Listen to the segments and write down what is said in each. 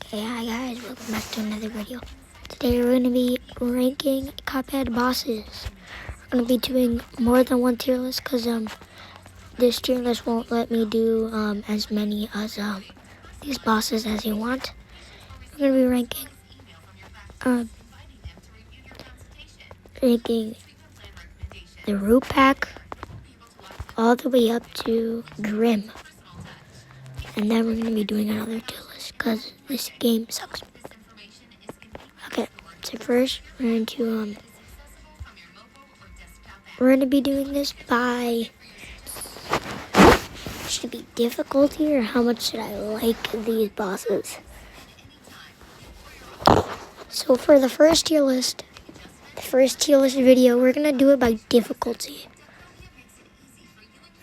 Hey, hi guys, welcome back to another video. Today we're going to be ranking Cuphead bosses. We're going to be doing more than one tier list because this tier list won't let me do as many as these bosses as you want. We're going to be ranking the Root Pack all the way up to Grim. And then we're going to be doing another tier list because this game sucks. Okay, so first we're going to be doing this by, should it be difficulty or how much should I like these bosses? So for the first tier list video, we're going to do it by difficulty.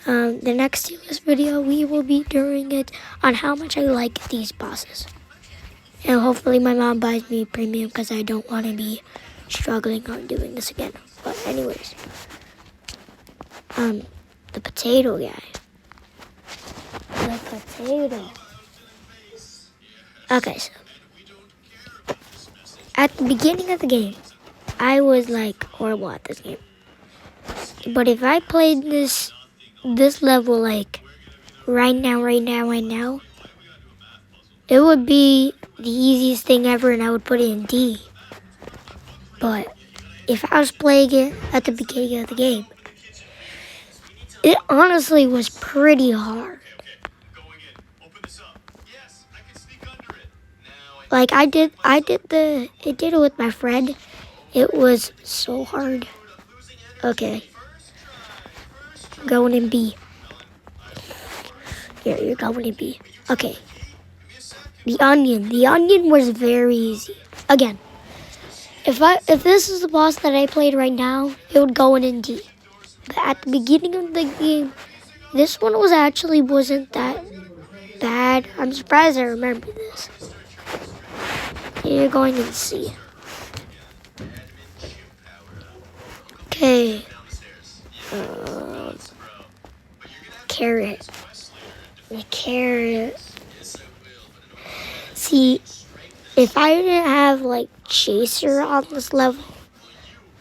The next tier list video, we will be doing it on how much I like these bosses. And hopefully my mom buys me premium because I don't want to be struggling on doing this again. But anyways, the potato guy. The potato. Okay, so at the beginning of the game, I was like horrible at this game. But if I played this level like right now, it would be the easiest thing ever and I would put it in D. But if I was playing it at the beginning of the game, it honestly was pretty hard. Like I did it with my friend. It was so hard. Okay. Going in B. Here, you're going in B. Okay. The onion was very easy. Again, if this is the boss that I played right now, it would go in D. But at the beginning of the game, this one wasn't that bad. I'm surprised I remember this. You're going in C. Okay. Carrot. The carrot. See, if I didn't have like Chaser on this level,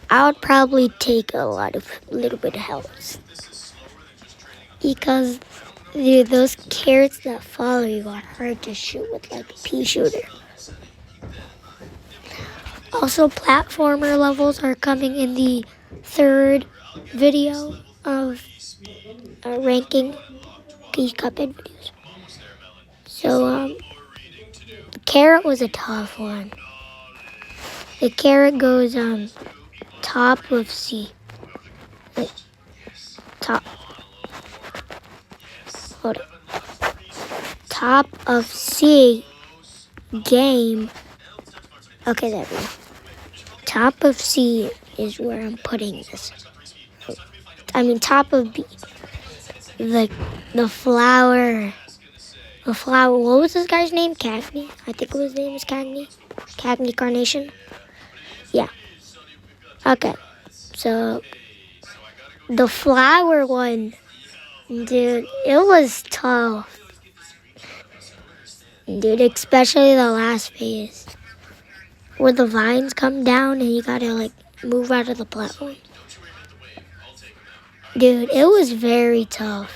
I would probably take a little bit of health. Because dude, those carrots that follow you are hard to shoot with like a pea shooter. Also, platformer levels are coming in the third video of ranking these Cuphead videos. So, the carrot was a tough one. The carrot goes top of C. Top of C game. Okay, there we go. Top of C is where I'm putting this. I mean, top of B. The flower. The flower. What was this guy's name? Cagney? I think his name was Cagney. Cagney Carnation. Yeah. Okay. So, the flower one. Dude, it was tough. Dude, especially the last phase. Where the vines come down and you gotta like move out of the platform. Dude, it was very tough.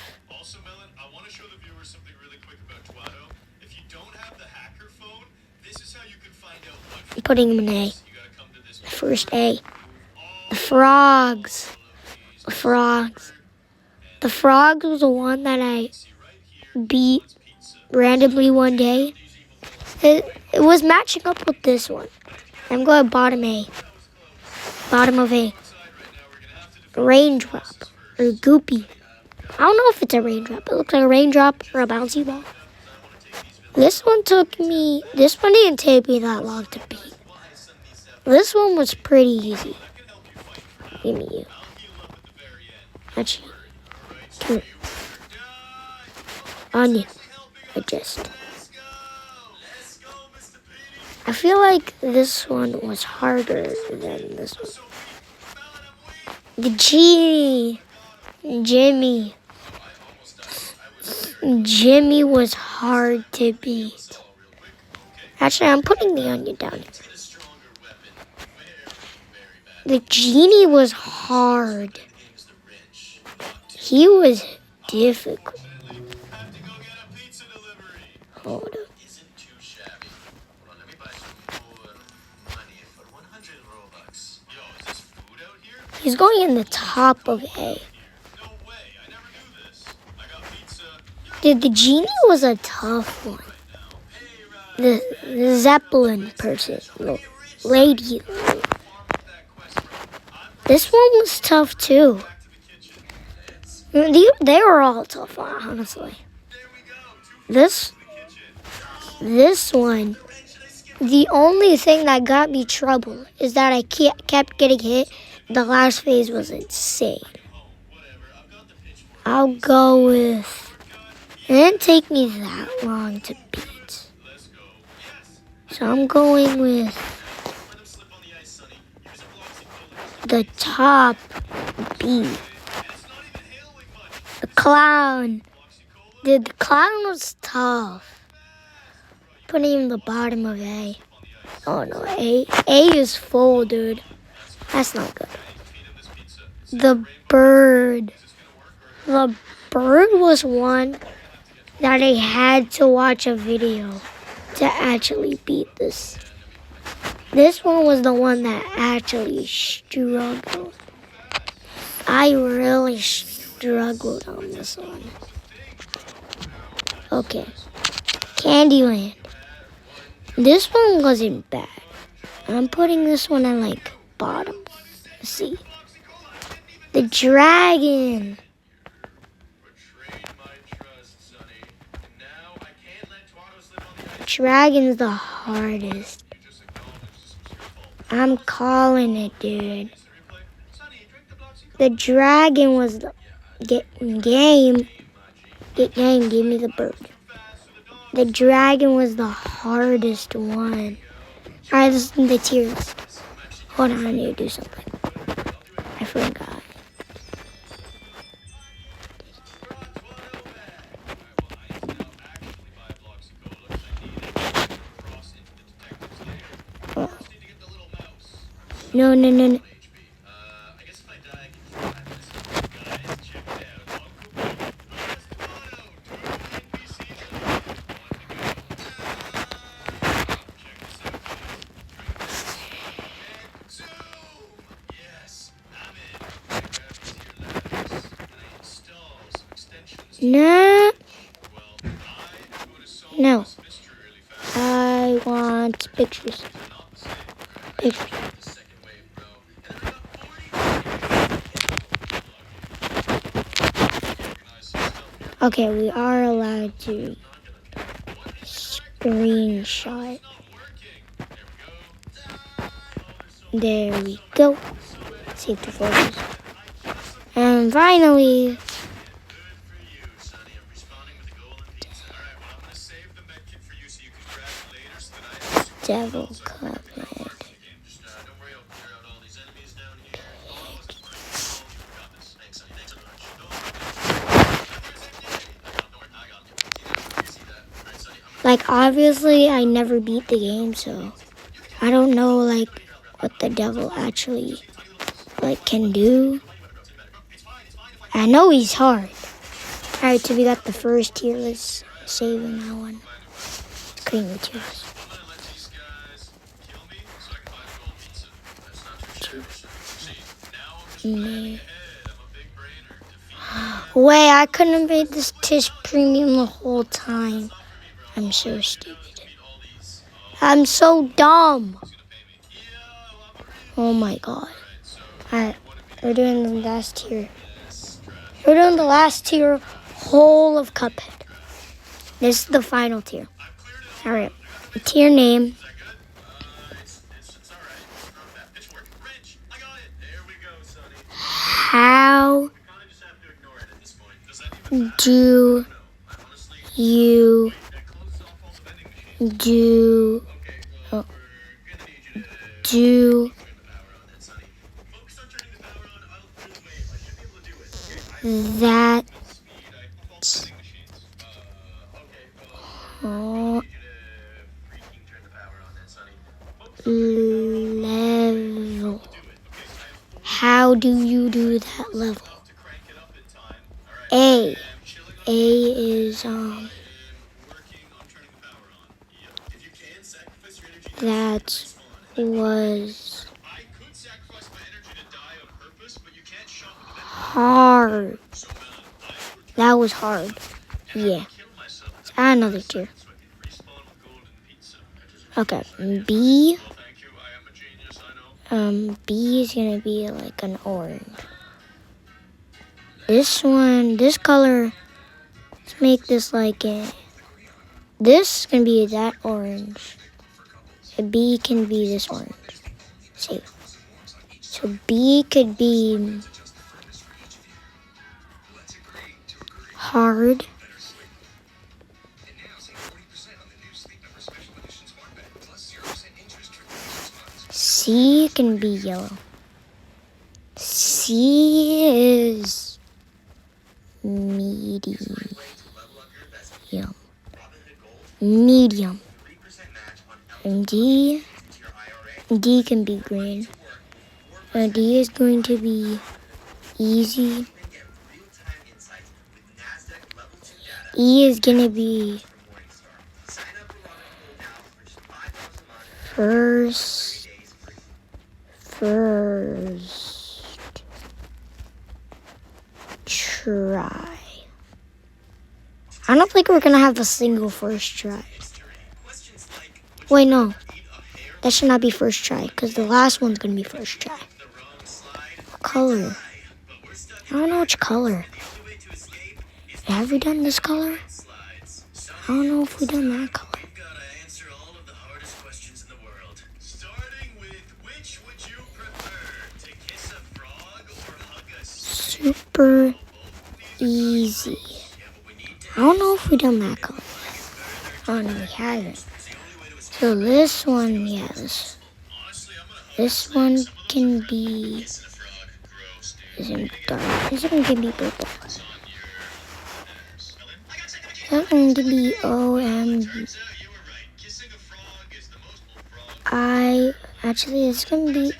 I'm putting him in A. The first A. The frogs. The frogs. The frogs was the one that I beat randomly one day. It was matching up with this one. I'm going bottom A. Bottom of A. Raindrop. Or Goopy. I don't know if it's a raindrop. It looks like a raindrop or a bouncy ball. This one didn't take me that long to beat. This one was pretty easy. Give me you. Actually. Come here. Onion. I feel like this one was harder than this one. The Jimmy was hard to beat. Actually, I'm putting the onion down. The genie was hard. He was difficult. Hold up. He's going in the top of A. Dude, the genie was a tough one. The Zeppelin person, lady. This one was tough too. They were all tough, honestly. This one, the only thing that got me trouble is that I kept getting hit. The last phase was insane. I'll go with... It didn't take me that long to beat. So I'm going with the top B. The clown. Dude, the clown was tough. Putting him in the bottom of A. Oh no, A is full, dude. That's not good. The bird. The bird was one that I had to watch a video to actually beat this. This one was the one that actually struggled. I really struggled on this one. Okay. Candyland. This one wasn't bad. I'm putting this one at like bottom. Let's see. The dragon. Dragon's the hardest. I'm calling it, dude. The dragon was the game. Get game, give me the bird. The dragon was the hardest one. Alright, this is the tier list. Hold on, I need to do something. I forgot. No. No. I want pictures. Okay, we are allowed to screenshot. There we go. Save the photos. And finally, Devil Cuphead. Like, obviously, I never beat the game, so I don't know, like, what the devil actually, like, can do. I know he's hard. Alright, so we got the first tier. Let's save in that one. Let's clean the tiers. Wait, I couldn't have made this Tish premium the whole time. I'm so stupid. I'm so dumb. Oh my god. Alright, we're doing the last tier. We're doing the last tier, whole of Cuphead. This is the final tier. Alright, the tier name. How do you do that level. How do you do that level? A. A is, that was hard. That was hard. Yeah. Let's add another tier. Okay. B. B is gonna be like an orange. This one, this color, let's make this like a, this can be that orange. A B can be this orange. See. So B could be hard. C can be yellow. C is medium. Medium. And D can be green. D is going to be easy. E is going to be first try. I don't think we're going to have a single first try. Wait, no. That should not be first try, because the last one's going to be first try. What color? I don't know which color. Have we done this color? I don't know if we've done that color. Super easy. I don't know if we've done that color. Oh no, we haven't. So this one, yes. This one can be, isn't dark. This one can be purple. That one can be actually it's gonna be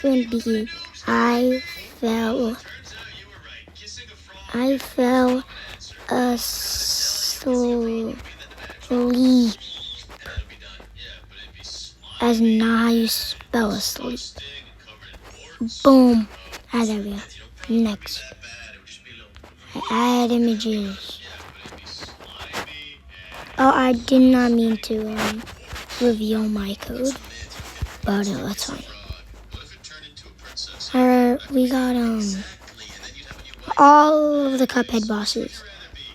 I fell asleep. As not how you spell asleep. Boom. Ah, there we go. Next. I add images. Oh, I did not mean to reveal my code, but that's fine. Alright, we got all of the Cuphead bosses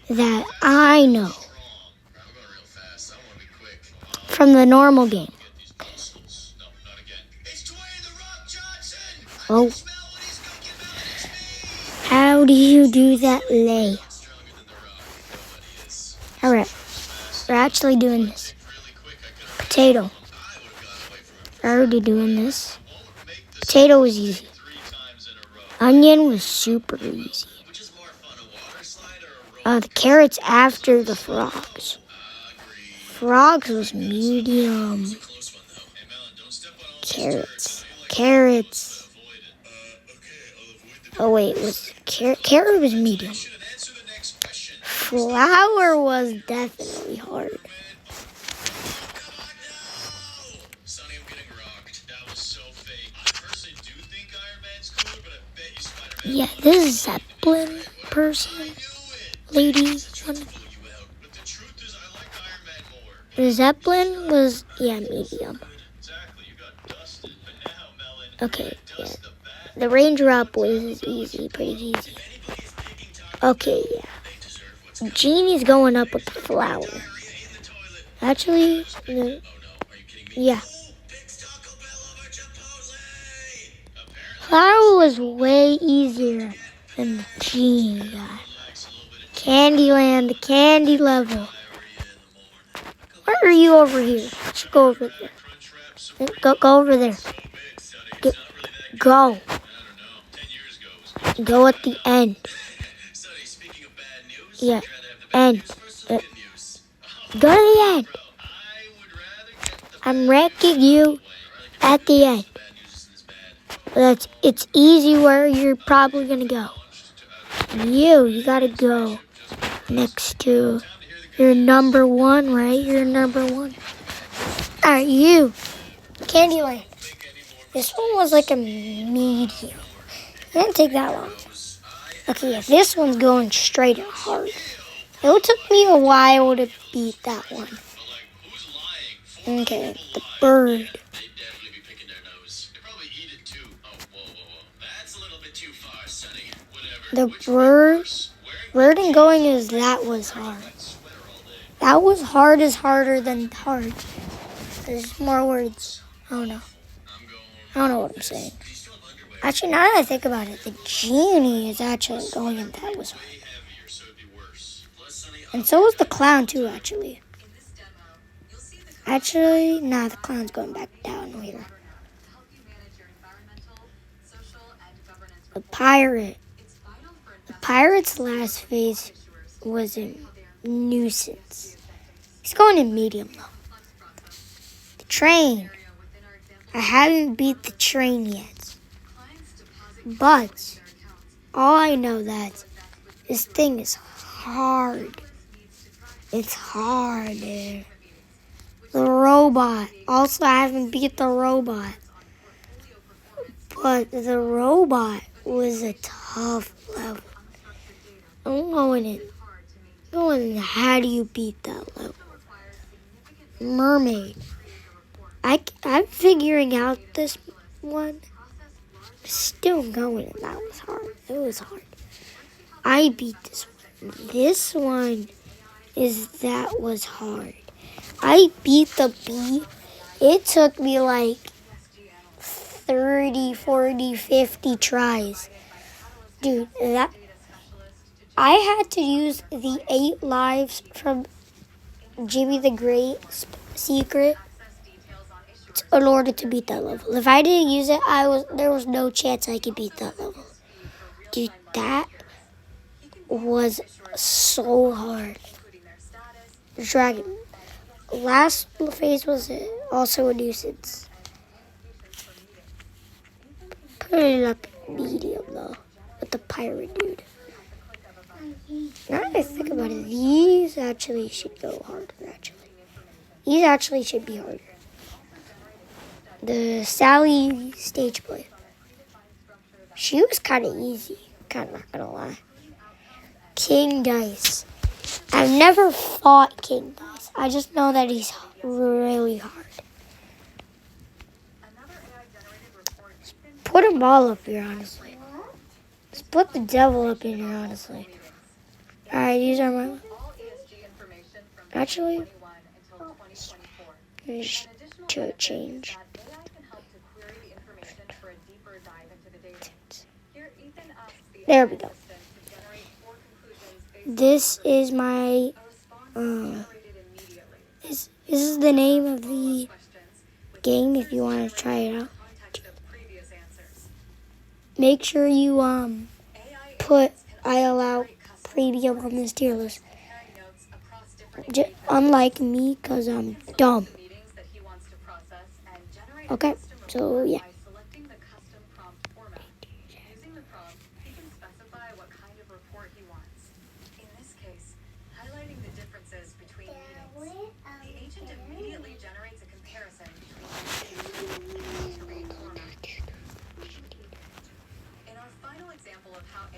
that I know from the normal game. Oh. How do you do that lay? Alright. We're actually doing this. Potato. We're already doing this. Potato was easy. Onion was super easy. The carrots after the frogs. Frogs was medium. Carrots. Oh wait, was carrot was medium. Flour was definitely hard. Yeah, this Zeppelin person, lady. The Zeppelin was, medium. Okay, yeah. The Ranger Up was easy, pretty easy. Okay, yeah. Genie's going up with the flour. Actually, yeah. Flour was way easier than the Genie guy. Candyland, the candy level. Where are you over here? Let's go over there. Go over there. Go. Go at the end. Yeah, end. Go to the end. I'm wrecking you. at the end. It's easy where you're probably gonna go. You gotta go next to your number one, right? Your number one. Alright, you. Candyland. This one was like a medium. It didn't take that long. Okay, yeah, this one's going straight at hard. It took me a while to beat that one. Okay, the bird. The bird and going is that was hard. That was hard is harder than hard. There's more words. I don't know what I'm saying. Actually, now that I think about it, the genie is actually going and that was hard. And so was the clown too, actually. Actually, nah, the clown's going back down here. The pirate. The pirate's last phase was a nuisance. He's going in medium though. The train. I haven't beat the train yet. But all I know that this thing is hard. It's hard, dude. The robot. Also, I haven't beat the robot. But the robot was a tough level. I'm going how do you beat that level? Mermaid. I'm figuring out this one. Still going, and that was hard. It was hard. I beat this one. This one that was hard. I beat the bee. It took me like 30, 40, 50 tries. Dude, I had to use the 8 lives from Jimmy the Great's secret in order to beat that level. If I didn't use it, there was no chance I could beat that level. Dude, that was so hard. Dragon. Last phase was also a nuisance. Put it up medium though, with the pirate dude. Now that I think about it, these actually should go harder. These actually should be harder. The Sally stage play. She was kind of easy. Kind of not gonna lie. King Dice. I've never fought King Dice. I just know that he's really hard. Put them all up here, honestly. Let's put the devil up in here, honestly. Alright, these are my... Actually, to change. There we go. This is my... This is the name of the game if you want to try it out. Make sure you put I allow premium on this tier list. Unlike me, because I'm dumb. Okay, so yeah.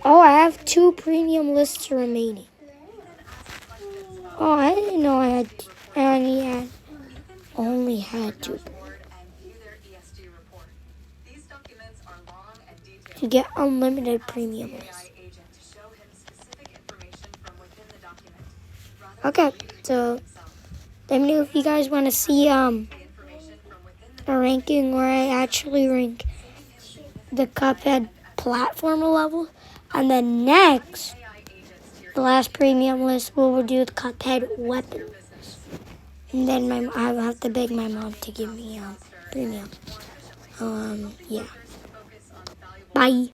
Oh, I have 2 premium lists remaining. Oh, I didn't know I only had 2. You get unlimited premium lists. Okay, so let me know if you guys want to see a ranking where I actually rank the Cuphead platformer level. And then next, the last premium list, we'll do the Cuphead weapon. And then I'll have to beg my mom to give me premium. Yeah. Bye.